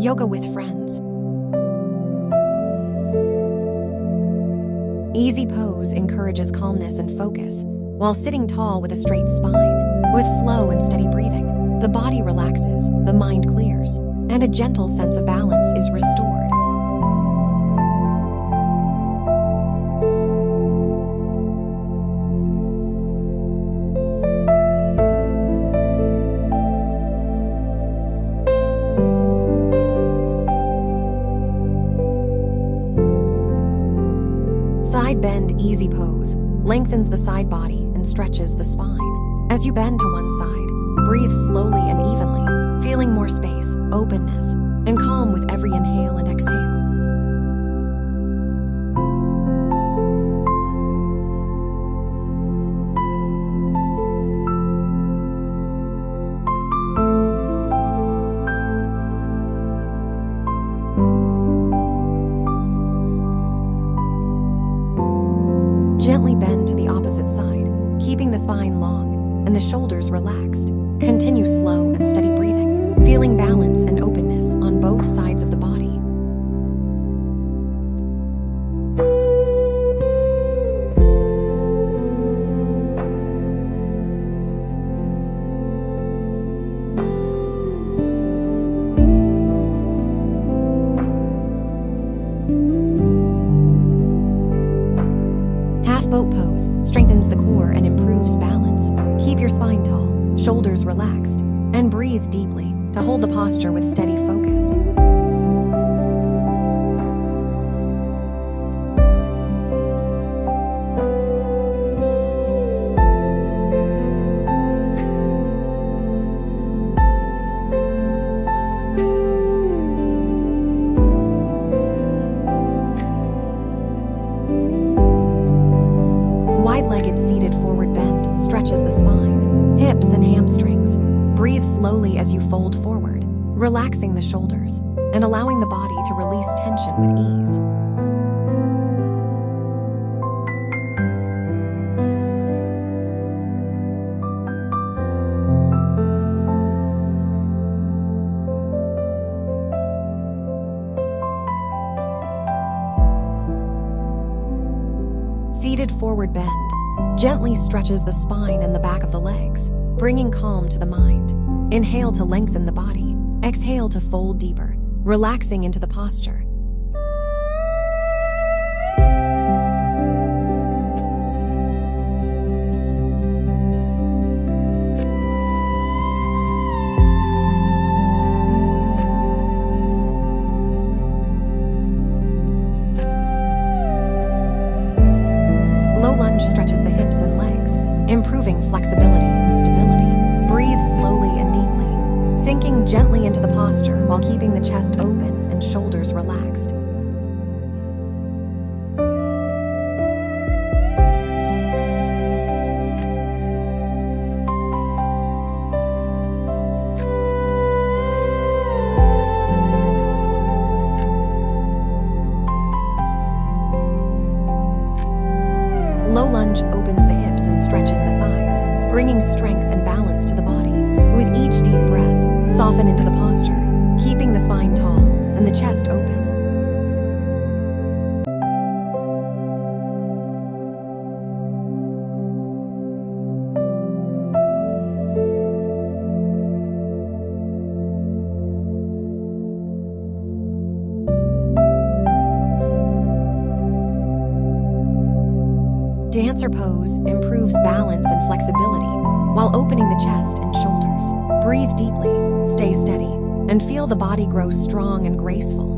Yoga with friends. Easy pose encourages calmness and focus, while sitting tall with a straight spine. With slow and steady breathing, the body relaxes, the mind clears, and a gentle sense of balance is restored. Side bend easy pose lengthens the side body and stretches the spine. As you bend to one side, breathe slowly and evenly, feeling more space, openness, and calm with every inhale and exhale. Gently bend to the opposite side, keeping the spine long and the shoulders relaxed. Continue slow and steady breathing, feeling balance and openness on both sides of the body. Boat pose strengthens the core and improves balance. Keep your spine tall, shoulders relaxed, and breathe deeply to hold the posture with steady focus. Wide-legged seated forward bend stretches the spine, hips, and hamstrings. Breathe slowly as you fold forward, relaxing the shoulders and allowing the body to release tension with ease. Seated forward bend gently stretches the spine and the back of the legs, bringing calm to the mind. Inhale to lengthen the body. Exhale to fold deeper, relaxing into the posture. Lunge stretches the hips and legs, improving flexibility and stability. Breathe slowly and deeply, sinking gently into the posture while keeping the chest open and shoulders relaxed. Low lunge opens the hips and stretches the thighs, bringing strength and balance to the body. With each deep breath, soften into the posture, keeping the spine tall and the chest open. Dancer pose improves balance and flexibility while opening the chest and shoulders. Breathe deeply, stay steady, and feel the body grow strong and graceful.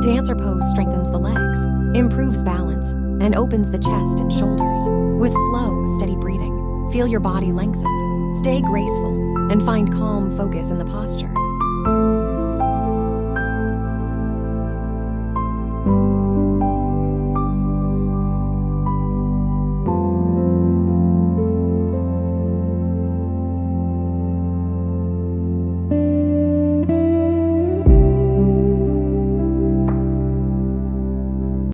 Dancer pose strengthens the legs, improves balance, and opens the chest and shoulders. With slow, steady breathing, feel your body lengthen, stay graceful, and find calm focus in the posture.